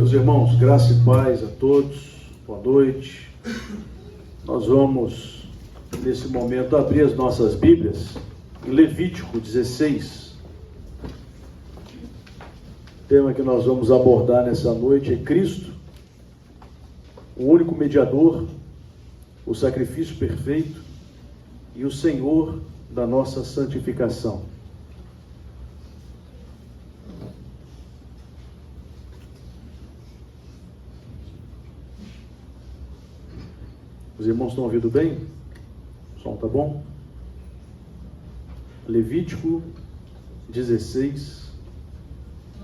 Meus irmãos, graça e paz a todos, boa noite. Nós vamos, nesse momento, abrir as nossas Bíblias em Levítico 16. O tema que nós vamos abordar nessa noite é Cristo, o único mediador, o sacrifício perfeito e o Senhor da nossa santificação. Os irmãos estão ouvindo bem? O som está bom? Levítico 16.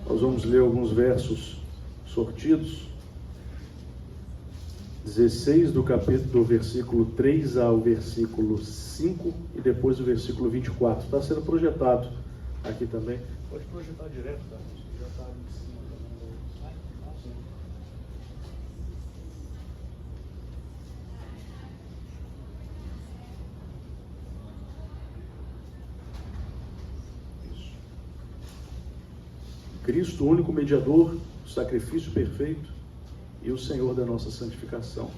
Nós vamos ler alguns versos sortidos. 16 do capítulo, do versículo 3 ao versículo 5 e depois do versículo 24. Está sendo projetado aqui também. Pode projetar direto, tá? Já está em cima. Cristo, o único mediador, o sacrifício perfeito e o Senhor da nossa santificação.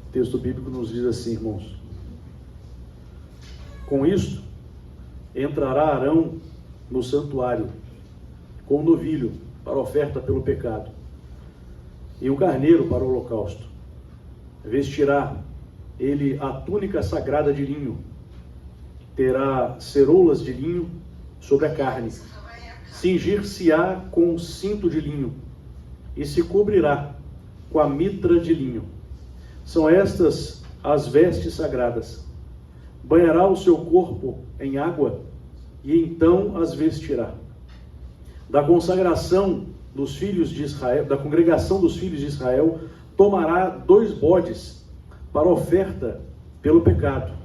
O texto bíblico nos diz assim, irmãos: com isto entrará Arão no santuário com o novilho para oferta pelo pecado e o carneiro para o holocausto. Vestirá ele a túnica sagrada de linho, terá ceroulas de linho sobre a carne, cingir-se-á com um cinto de linho e se cobrirá com a mitra de linho. São estas as vestes sagradas. Banhará o seu corpo em água e então as vestirá. Da consagração dos filhos de Israel, da congregação dos filhos de Israel, tomará 2 bodes para oferta pelo pecado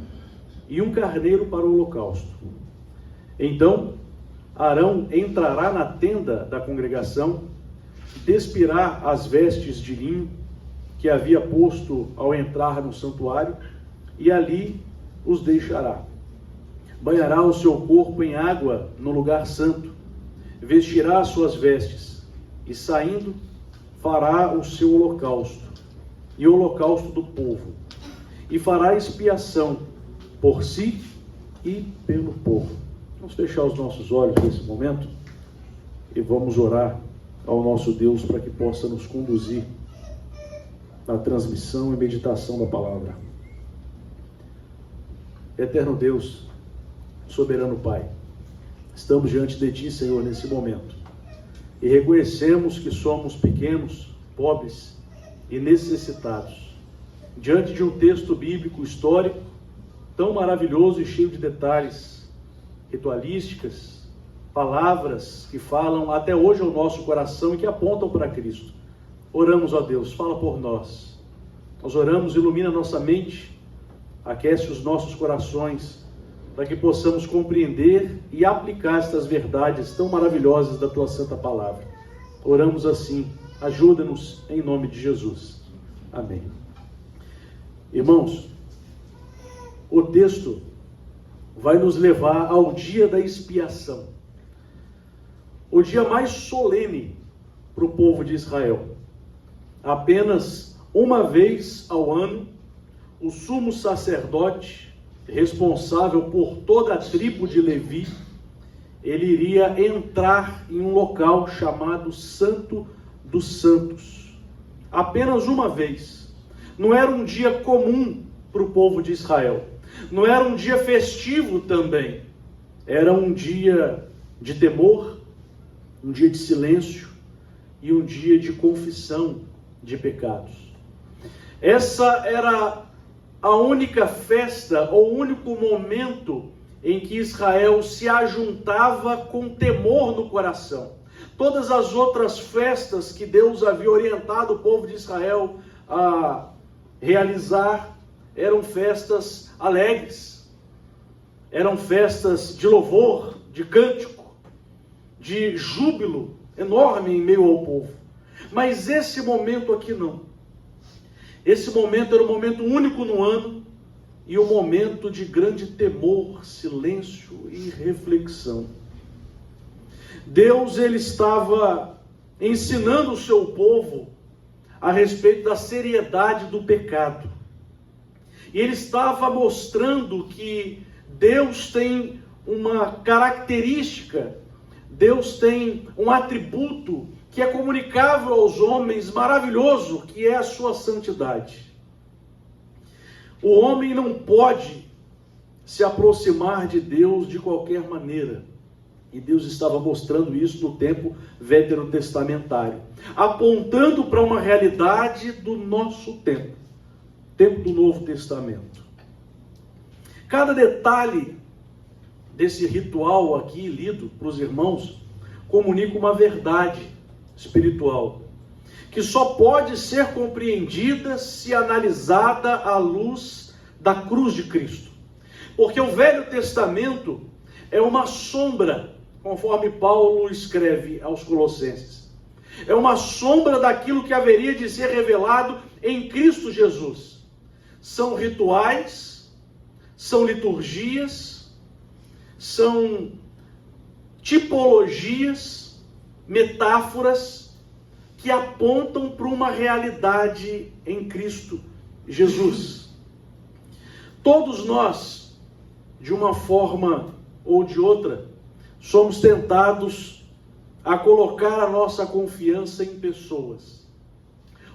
e um carneiro para o holocausto. Então Arão entrará na tenda da congregação, despirá as vestes de linho que havia posto ao entrar no santuário e ali os deixará. Banhará o seu corpo em água no lugar santo, vestirá as suas vestes e, saindo, fará o seu holocausto e o holocausto do povo, e fará expiação por si e pelo povo. Vamos fechar os nossos olhos nesse momento e vamos orar ao nosso Deus para que possa nos conduzir na transmissão e meditação da palavra. Eterno Deus, soberano Pai, estamos diante de Ti, Senhor, nesse momento, e reconhecemos que somos pequenos, pobres e necessitados, diante de um texto bíblico histórico tão maravilhoso e cheio de detalhes, ritualísticas, palavras que falam até hoje ao nosso coração e que apontam para Cristo. Oramos, ó Deus, fala por nós. Nós oramos, ilumina nossa mente, aquece os nossos corações, para que possamos compreender e aplicar estas verdades tão maravilhosas da Tua Santa Palavra. Oramos assim, ajuda-nos em nome de Jesus. Amém. Irmãos, o texto vai nos levar ao dia da expiação, o dia mais solene para o povo de Israel. Apenas uma vez ao ano, o sumo sacerdote, responsável por toda a tribo de Levi, ele iria entrar em um local chamado Santo dos Santos. Apenas uma vez. Não era um dia comum para o povo de Israel. Não era um dia festivo também. Era um dia de temor, um dia de silêncio e um dia de confissão de pecados. Essa era a única festa, ou o único momento em que Israel se ajuntava com temor no coração. Todas as outras festas que Deus havia orientado o povo de Israel a realizar eram festas alegres, eram festas de louvor, de cântico, de júbilo enorme em meio ao povo. Mas esse momento aqui não. Esse momento era um momento único no ano e um momento de grande temor, silêncio e reflexão. Deus, ele estava ensinando o seu povo a respeito da seriedade do pecado. E ele estava mostrando que Deus tem uma característica, Deus tem um atributo que é comunicável aos homens, maravilhoso, que é a sua santidade. O homem não pode se aproximar de Deus de qualquer maneira. E Deus estava mostrando isso no tempo veterotestamentário, apontando para uma realidade do nosso tempo do Novo Testamento. Cada detalhe desse ritual aqui lido para os irmãos comunica uma verdade espiritual que só pode ser compreendida se analisada à luz da cruz de Cristo. Porque o Velho Testamento é uma sombra, conforme Paulo escreve aos Colossenses. É uma sombra daquilo que haveria de ser revelado em Cristo Jesus. São rituais, são liturgias, são tipologias, metáforas que apontam para uma realidade em Cristo Jesus. Todos nós, de uma forma ou de outra, somos tentados a colocar a nossa confiança em pessoas.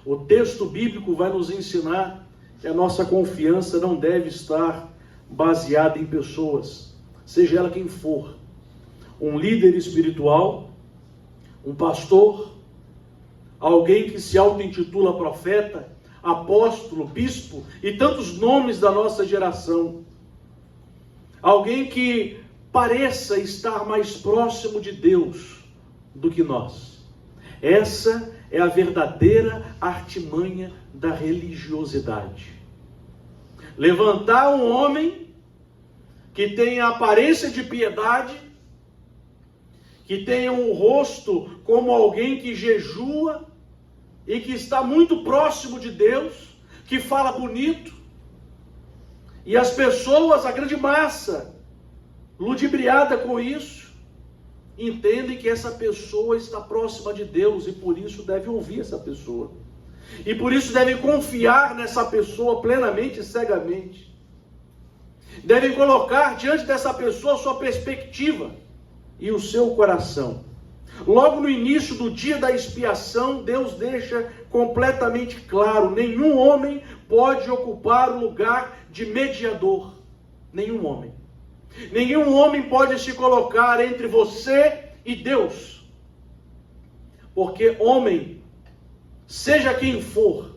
O texto bíblico vai nos ensinar que a nossa confiança não deve estar baseada em pessoas, seja ela quem for. Um líder espiritual, um pastor, alguém que se auto-intitula profeta, apóstolo, bispo e tantos nomes da nossa geração. Alguém que pareça estar mais próximo de Deus do que nós. Essa é a verdadeira artimanha da religiosidade. Levantar um homem que tenha aparência de piedade, que tenha um rosto como alguém que jejua e que está muito próximo de Deus, que fala bonito, e as pessoas, a grande massa, ludibriada com isso, entendem que essa pessoa está próxima de Deus e por isso deve ouvir essa pessoa. E por isso devem confiar nessa pessoa plenamente e cegamente. Devem colocar diante dessa pessoa a sua perspectiva e o seu coração. Logo no início do dia da expiação, Deus deixa completamente claro: nenhum homem pode ocupar o lugar de mediador. Nenhum homem. Nenhum homem pode se colocar entre você e Deus. Porque homem, seja quem for,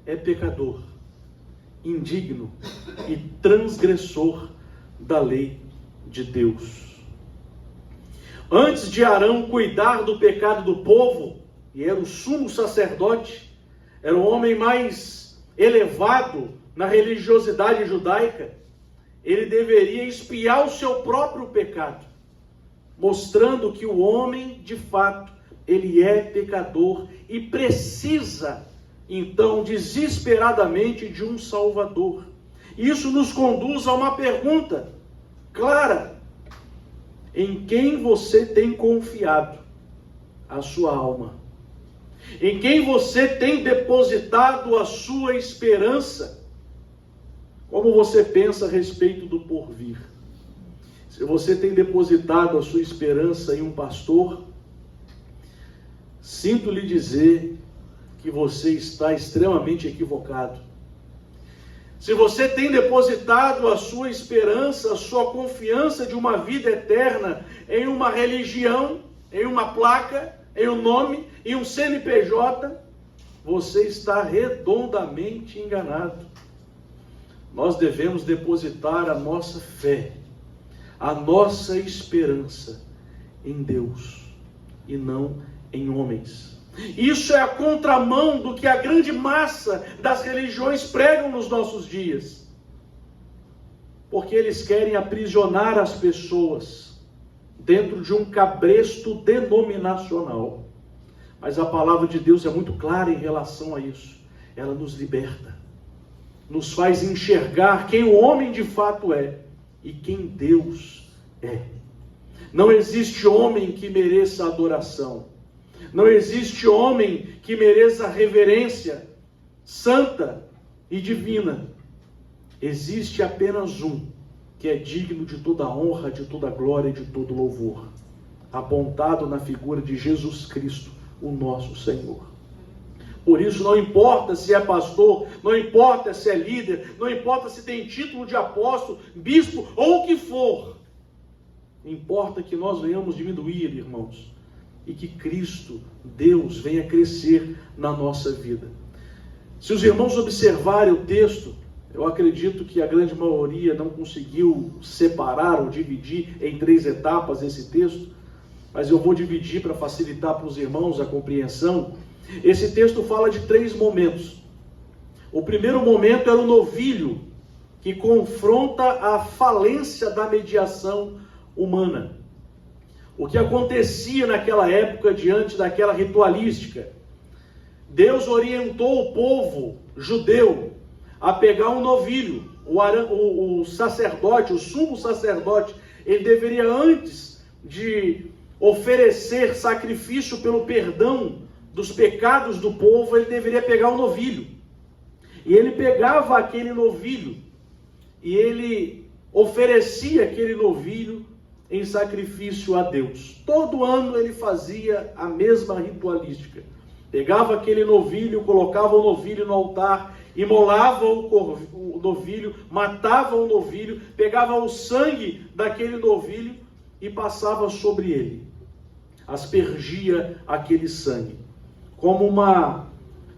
é pecador, indigno e transgressor da lei de Deus. Antes de Arão cuidar do pecado do povo, e era o sumo sacerdote, era o homem mais elevado na religiosidade judaica, ele deveria expiar o seu próprio pecado, mostrando que o homem, de fato, ele é pecador e precisa, então, desesperadamente de um Salvador. Isso nos conduz a uma pergunta clara: em quem você tem confiado a sua alma? Em quem você tem depositado a sua esperança? Como você pensa a respeito do porvir? Se você tem depositado a sua esperança em um pastor, sinto lhe dizer que você está extremamente equivocado. Se você tem depositado a sua esperança, a sua confiança de uma vida eterna em uma religião, em uma placa, em um nome, em um CNPJ, você está redondamente enganado. Nós devemos depositar a nossa fé, a nossa esperança em Deus e não em homens. Isso é a contramão do que a grande massa das religiões pregam nos nossos dias. Porque eles querem aprisionar as pessoas dentro de um cabresto denominacional. Mas a palavra de Deus é muito clara em relação a isso. Ela nos liberta, nos faz enxergar quem o homem de fato é e quem Deus é. Não existe homem que mereça adoração. Não existe homem que mereça reverência santa e divina. Existe apenas um que é digno de toda honra, de toda glória e de todo louvor, apontado na figura de Jesus Cristo, o nosso Senhor. Por isso, não importa se é pastor, não importa se é líder, não importa se tem título de apóstolo, bispo ou o que for, importa que nós venhamos diminuir, irmãos, e que Cristo, Deus, venha crescer na nossa vida. Se os irmãos observarem o texto, eu acredito que a grande maioria não conseguiu separar ou dividir em 3 etapas esse texto, mas eu vou dividir para facilitar para os irmãos a compreensão. Esse texto fala de 3 momentos. O primeiro momento era o novilho, que confronta a falência da mediação humana. O que acontecia naquela época diante daquela ritualística? Deus orientou o povo judeu a pegar um novilho. O sacerdote, o sumo sacerdote, ele deveria, antes de oferecer sacrifício pelo perdão dos pecados do povo, ele deveria pegar um novilho. E ele pegava aquele novilho e ele oferecia aquele novilho em sacrifício a Deus. Todo ano ele fazia a mesma ritualística. Pegava aquele novilho, colocava o novilho no altar, imolava o novilho, matava o novilho, pegava o sangue daquele novilho e passava sobre ele. Aspergia aquele sangue, como uma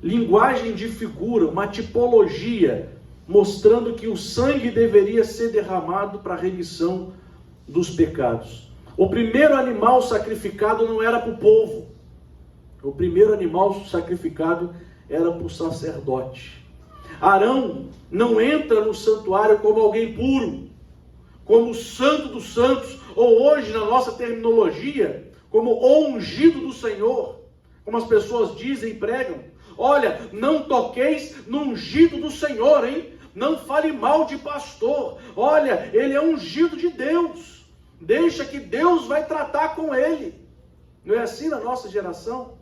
linguagem de figura, uma tipologia, mostrando que o sangue deveria ser derramado para a remissão dos pecados. O primeiro animal sacrificado não era para o povo. O primeiro animal sacrificado era para o sacerdote. Arão não entra no santuário como alguém puro, como o santo dos santos, ou hoje na nossa terminologia, como o ungido do Senhor, como as pessoas dizem e pregam. Olha, não toqueis no ungido do Senhor, hein? Não fale mal de pastor. Olha, ele é ungido de Deus. Deixa que Deus vai tratar com ele. Não é assim na nossa geração?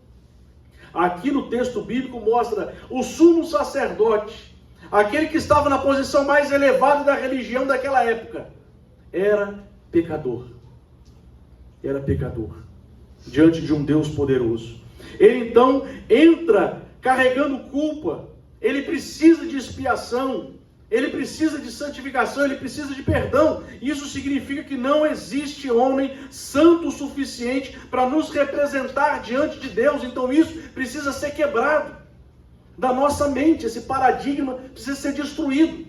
Aqui no texto bíblico mostra o sumo sacerdote, aquele que estava na posição mais elevada da religião daquela época, era pecador. Era pecador diante de um Deus poderoso. Ele então entra carregando culpa. Ele precisa de expiação, ele precisa de santificação, ele precisa de perdão. Isso significa que não existe homem santo o suficiente para nos representar diante de Deus. Então isso precisa ser quebrado da nossa mente. Esse paradigma precisa ser destruído.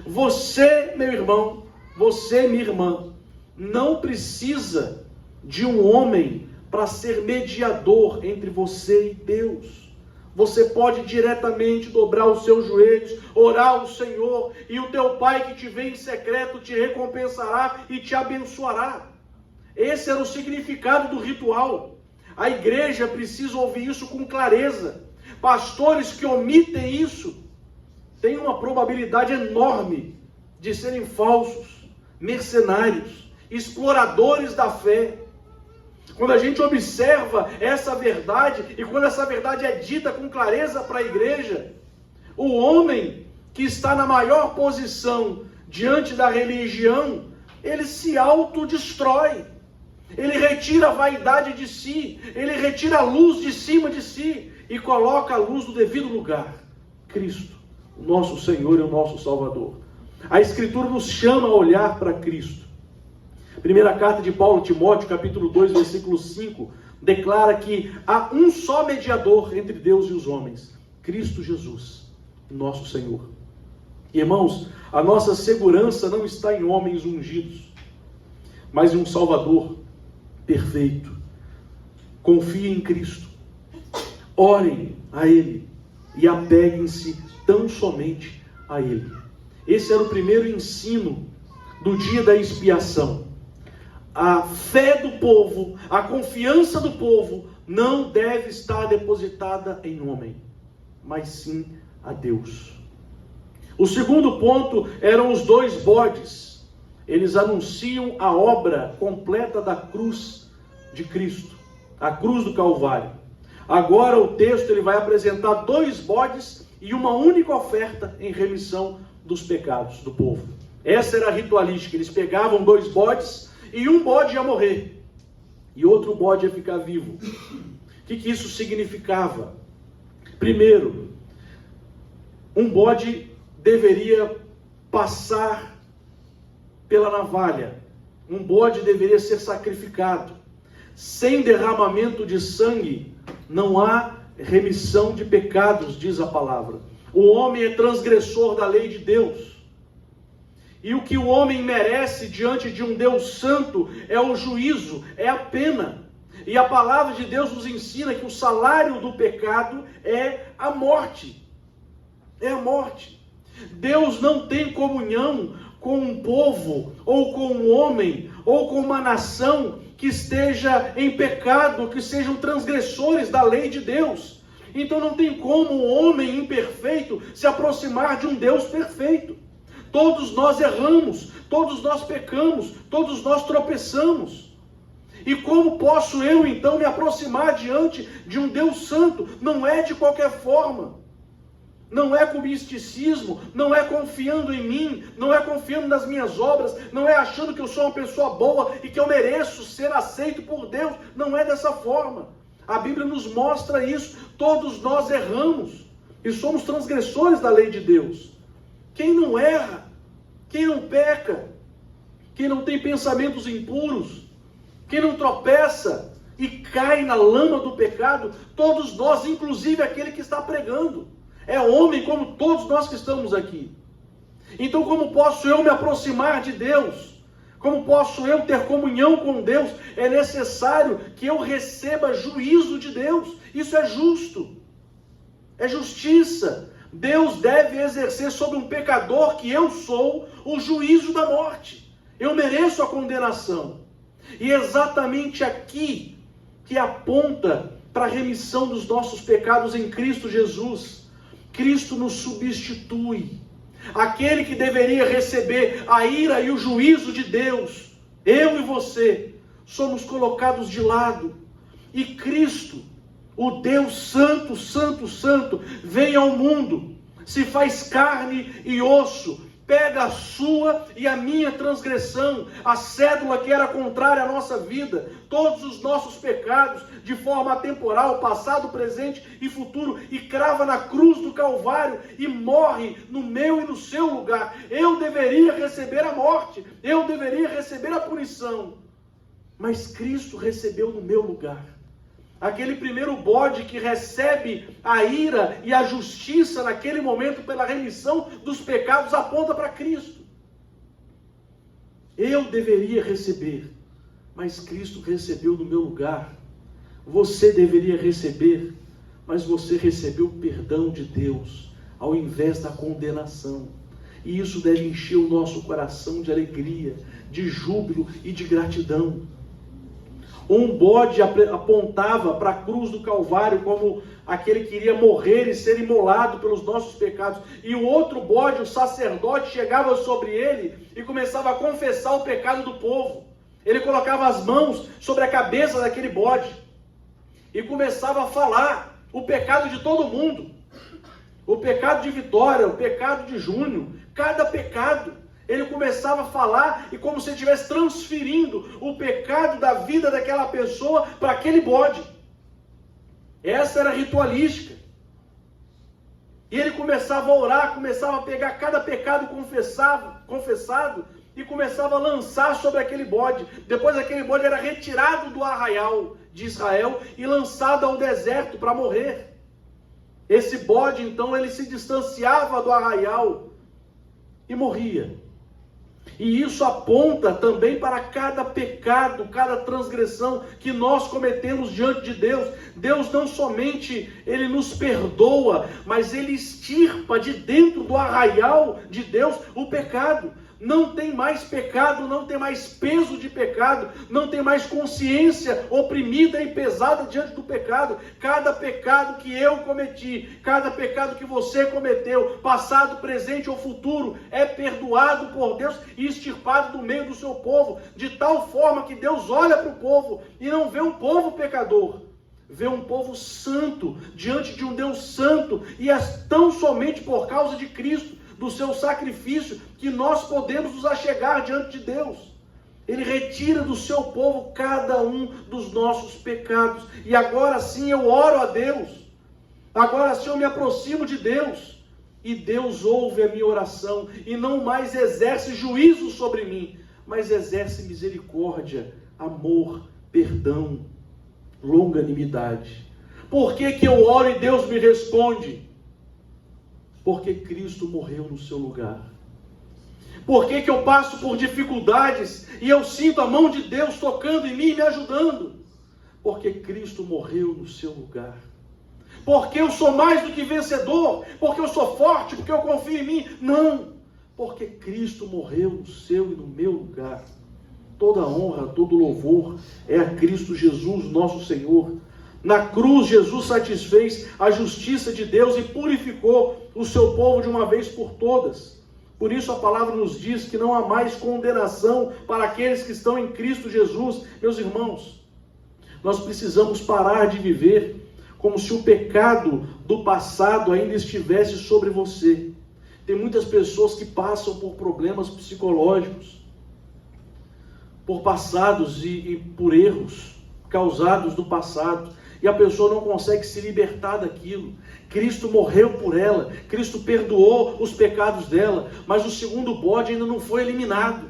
Você, meu irmão, você, minha irmã, não precisa de um homem para ser mediador entre você e Deus. Você pode diretamente dobrar os seus joelhos, orar ao Senhor, e o teu Pai que te vê em secreto te recompensará e te abençoará. Esse era o significado do ritual. A igreja precisa ouvir isso com clareza. Pastores que omitem isso têm uma probabilidade enorme de serem falsos, mercenários, exploradores da fé. Quando a gente observa essa verdade, e quando essa verdade é dita com clareza para a igreja, o homem que está na maior posição diante da religião, ele se autodestrói, ele retira a vaidade de si, ele retira a luz de cima de si, e coloca a luz no devido lugar, Cristo, o nosso Senhor e o nosso Salvador. A Escritura nos chama a olhar para Cristo. Primeira carta de Paulo a Timóteo, capítulo 2, versículo 5, declara que há um só mediador entre Deus e os homens, Cristo Jesus, nosso Senhor. Irmãos, a nossa segurança não está em homens ungidos, mas em um Salvador perfeito. Confiem em Cristo, orem a Ele e apeguem-se tão somente a Ele. Esse era o primeiro ensino do dia da expiação. A fé do povo, a confiança do povo não deve estar depositada em homem, mas sim a Deus. O segundo ponto eram os 2 bodes. eles anunciam a obra completa da cruz de Cristo, a cruz do Calvário. Agora o texto ele vai apresentar 2 bodes e uma única oferta em remissão dos pecados do povo. Essa era a ritualística. Eles pegavam 2 bodes e um bode ia morrer e outro bode ia ficar vivo. O que isso significava? Primeiro, um bode deveria passar pela navalha. Um bode deveria ser sacrificado. Sem derramamento de sangue, não há remissão de pecados, diz a palavra. O homem é transgressor da lei de Deus. E o que o homem merece diante de um Deus santo é o juízo, é a pena. E a palavra de Deus nos ensina que o salário do pecado é a morte. É a morte. Deus não tem comunhão com um povo, ou com um homem, ou com uma nação que esteja em pecado, que sejam transgressores da lei de Deus. Então não tem como um homem imperfeito se aproximar de um Deus perfeito. Todos nós erramos, todos nós pecamos, todos nós tropeçamos. E como posso eu então me aproximar diante de um Deus santo? Não é de qualquer forma. Não é com misticismo, não é confiando em mim, não é confiando nas minhas obras, não é achando que eu sou uma pessoa boa e que eu mereço ser aceito por Deus. Não é dessa forma. A Bíblia nos mostra isso. Todos nós erramos e somos transgressores da lei de Deus. Quem não erra, quem não peca, quem não tem pensamentos impuros, quem não tropeça e cai na lama do pecado, todos nós, inclusive aquele que está pregando. É homem como todos nós que estamos aqui. Então como posso eu me aproximar de Deus? Como posso eu ter comunhão com Deus? É necessário que eu receba juízo de Deus. Isso é justo. É justiça. Deus deve exercer sobre um pecador que eu sou o juízo da morte. Eu mereço a condenação. E exatamente aqui que aponta para a remissão dos nossos pecados em Cristo Jesus. Cristo nos substitui. Aquele que deveria receber a ira e o juízo de Deus, eu e você, somos colocados de lado. E Cristo, o Deus santo, santo, santo, vem ao mundo, se faz carne e osso, pega a sua e a minha transgressão, a cédula que era contrária à nossa vida, todos os nossos pecados, de forma atemporal, passado, presente e futuro, e crava na cruz do Calvário e morre no meu e no seu lugar. Eu deveria receber a morte, eu deveria receber a punição, mas Cristo recebeu no meu lugar. Aquele primeiro bode que recebe a ira e a justiça naquele momento pela remissão dos pecados aponta para Cristo. Eu deveria receber, mas Cristo recebeu no meu lugar. Você deveria receber, mas você recebeu o perdão de Deus ao invés da condenação. E isso deve encher o nosso coração de alegria, de júbilo e de gratidão. Um bode apontava para a cruz do Calvário como aquele que iria morrer e ser imolado pelos nossos pecados. E o outro bode, o sacerdote, chegava sobre ele e começava a confessar o pecado do povo. Ele colocava as mãos sobre a cabeça daquele bode e começava a falar o pecado de todo mundo. O pecado de Vitória, o pecado de Júnior, cada pecado. Ele começava a falar e como se ele estivesse transferindo o pecado da vida daquela pessoa para aquele bode. Essa era a ritualística. E ele começava a orar, começava a pegar cada pecado confessado e começava a lançar sobre aquele bode. Depois aquele bode era retirado do arraial de Israel e lançado ao deserto para morrer. Esse bode então ele se distanciava do arraial e morria. E isso aponta também para cada pecado, cada transgressão que nós cometemos diante de Deus. Deus não somente Ele nos perdoa, mas Ele extirpa de dentro do arraial de Deus o pecado. não tem mais pecado, não tem mais peso de pecado, não tem mais consciência oprimida e pesada diante do pecado. Cada pecado que eu cometi, cada pecado que você cometeu, passado, presente ou futuro, é perdoado por Deus e extirpado do meio do seu povo, de tal forma que Deus olha para o povo e não vê um povo pecador, vê um povo santo, diante de um Deus santo, e é tão somente por causa de Cristo, do seu sacrifício, que nós podemos nos achegar diante de Deus. Ele retira do seu povo cada um dos nossos pecados, e agora sim eu oro a Deus, agora sim eu me aproximo de Deus, e Deus ouve a minha oração, e não mais exerce juízo sobre mim, mas exerce misericórdia, amor, perdão, longanimidade. Por que que eu oro e Deus me responde? Porque Cristo morreu no seu lugar. Por que que eu passo por dificuldades e eu sinto a mão de Deus tocando em mim e me ajudando? Porque Cristo morreu no seu lugar. Porque eu sou mais do que vencedor, porque eu sou forte, porque eu confio em mim. Não, porque Cristo morreu no seu e no meu lugar. Toda honra, todo louvor é a Cristo Jesus, nosso Senhor. Na cruz, Jesus satisfez a justiça de Deus e purificou o seu povo de uma vez por todas. Por isso a palavra nos diz que não há mais condenação para aqueles que estão em Cristo Jesus. Meus irmãos, nós precisamos parar de viver como se o pecado do passado ainda estivesse sobre você. Tem muitas pessoas que passam por problemas psicológicos, por passados e por erros causados no passado, e a pessoa não consegue se libertar daquilo. Cristo morreu por ela, Cristo perdoou os pecados dela, mas o segundo bode ainda não foi eliminado.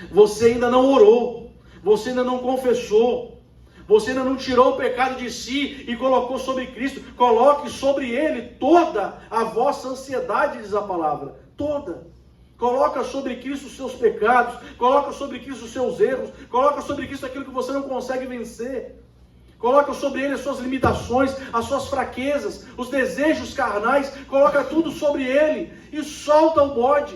Você ainda não orou, você ainda não confessou, você ainda não tirou o pecado de si e colocou sobre Cristo. Coloque sobre Ele toda a vossa ansiedade, diz a palavra, toda. Coloca sobre Cristo os seus pecados, coloca sobre Cristo os seus erros, coloca sobre Cristo aquilo que você não consegue vencer. Coloca sobre Ele as suas limitações, as suas fraquezas, os desejos carnais, coloca tudo sobre Ele e solta o bode.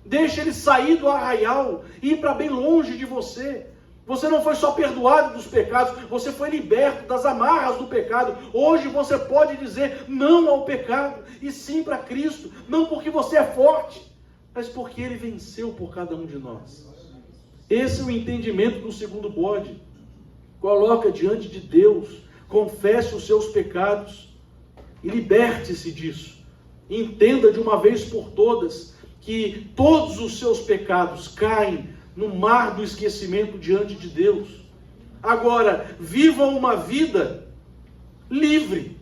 Deixa ele sair do arraial e ir para bem longe de você. Você não foi só perdoado dos pecados, você foi liberto das amarras do pecado. Hoje você pode dizer não ao pecado e sim para Cristo, não porque você é forte, mas porque Ele venceu por cada um de nós. Esse é o entendimento do segundo bode. Coloca diante de Deus, confesse os seus pecados e liberte-se disso. Entenda de uma vez por todas que todos os seus pecados caem no mar do esquecimento diante de Deus. Agora, viva uma vida livre.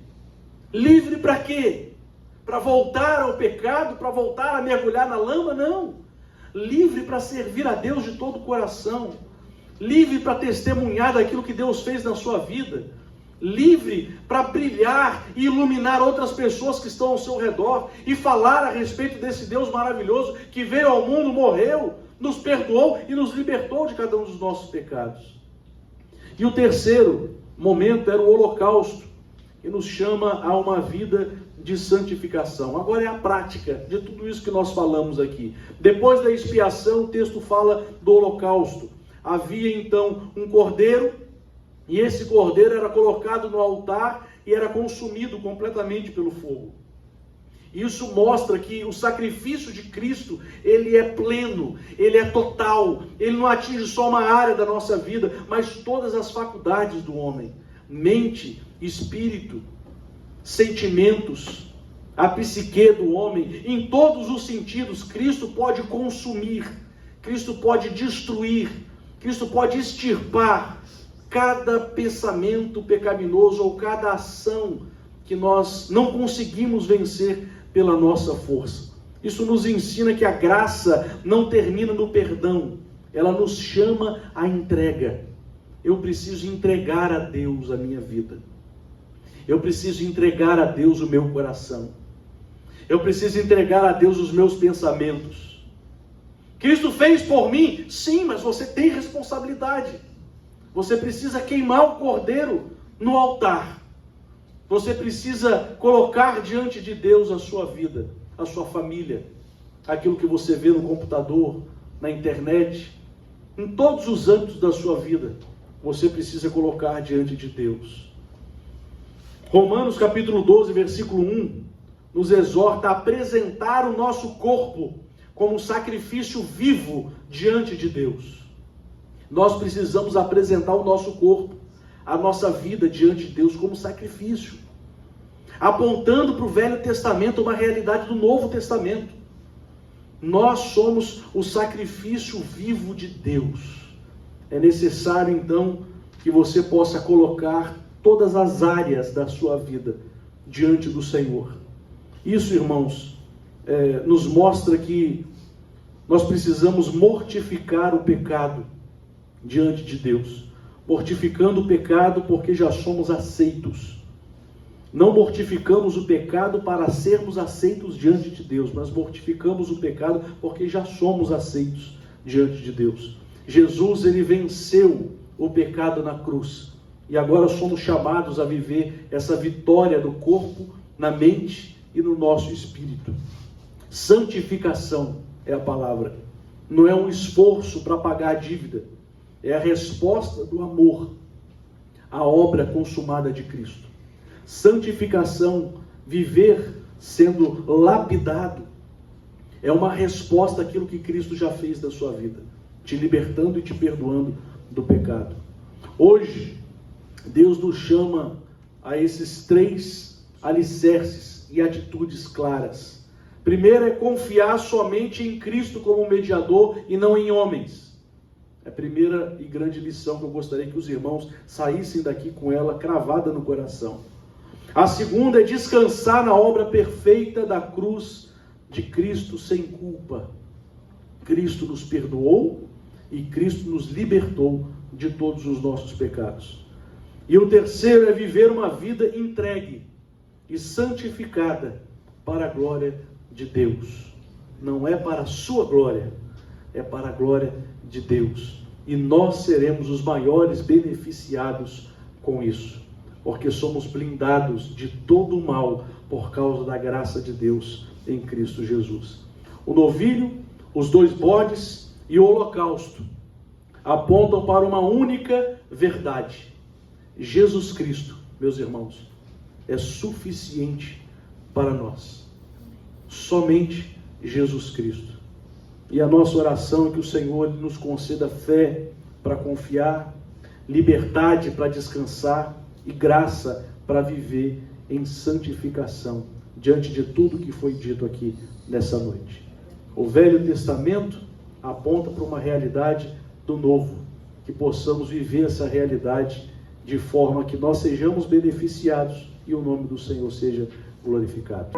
Livre para quê? Para voltar ao pecado, para voltar a mergulhar na lama? Não. Livre para servir a Deus de todo o coração. Livre para testemunhar daquilo que Deus fez na sua vida. Livre para brilhar e iluminar outras pessoas que estão ao seu redor e falar a respeito desse Deus maravilhoso que veio ao mundo, morreu, nos perdoou e nos libertou de cada um dos nossos pecados. E o terceiro momento era o holocausto, que nos chama a uma vida de santificação. Agora é a prática de tudo isso que nós falamos aqui. Depois da expiação, o texto fala do holocausto. Havia então um cordeiro, e esse cordeiro era colocado no altar e era consumido completamente pelo fogo. Isso mostra que o sacrifício de Cristo, ele é pleno, ele é total, ele não atinge só uma área da nossa vida, mas todas as faculdades do homem, mente, espírito, sentimentos, a psique do homem, em todos os sentidos. Cristo pode consumir, Cristo pode destruir, Cristo pode extirpar cada pensamento pecaminoso ou cada ação que nós não conseguimos vencer pela nossa força. Isso nos ensina que a graça não termina no perdão, ela nos chama à entrega. Eu preciso entregar a Deus a minha vida. Eu preciso entregar a Deus o meu coração. Eu preciso entregar a Deus os meus pensamentos. Cristo fez por mim? Sim, mas você tem responsabilidade. Você precisa queimar o cordeiro no altar. Você precisa colocar diante de Deus a sua vida, a sua família, aquilo que você vê no computador, na internet, em todos os âmbitos da sua vida, você precisa colocar diante de Deus. Romanos capítulo 12, versículo 1, nos exorta a apresentar o nosso corpo como um sacrifício vivo diante de Deus. Nós precisamos apresentar o nosso corpo, a nossa vida diante de Deus como sacrifício, apontando para o Velho Testamento uma realidade do Novo Testamento. Nós somos o sacrifício vivo de Deus. É necessário então que você possa colocar todas as áreas da sua vida diante do Senhor. Isso, irmãos, nos mostra que nós precisamos mortificar o pecado diante de Deus. Mortificando o pecado porque já somos aceitos. Não mortificamos o pecado para sermos aceitos diante de Deus, mas mortificamos o pecado porque já somos aceitos diante de Deus. Jesus, ele venceu o pecado na cruz. E agora somos chamados a viver essa vitória do corpo, na mente e no nosso espírito. Santificação é a palavra. Não é um esforço para pagar a dívida. É a resposta do amor à obra consumada de Cristo. Santificação, viver sendo lapidado, é uma resposta àquilo que Cristo já fez da sua vida, te libertando e te perdoando do pecado. Hoje, Deus nos chama a esses 3 alicerces e atitudes claras. Primeiro é confiar somente em Cristo como mediador e não em homens. É a primeira e grande lição que eu gostaria que os irmãos saíssem daqui com ela cravada no coração. A segunda é descansar na obra perfeita da cruz de Cristo sem culpa. Cristo nos perdoou e Cristo nos libertou de todos os nossos pecados. E o terceiro é viver uma vida entregue e santificada para a glória de Deus. Não é para a sua glória, é para a glória de Deus. E nós seremos os maiores beneficiados com isso, porque somos blindados de todo o mal por causa da graça de Deus em Cristo Jesus. O novilho, os 2 bodes e o holocausto apontam para uma única verdade. Jesus Cristo, meus irmãos, é suficiente para nós. Somente Jesus Cristo. E a nossa oração é que o Senhor nos conceda fé para confiar, liberdade para descansar e graça para viver em santificação diante de tudo que foi dito aqui nessa noite. O Velho Testamento aponta para uma realidade do Novo, que possamos viver essa realidade de forma que nós sejamos beneficiados e o nome do Senhor seja glorificado.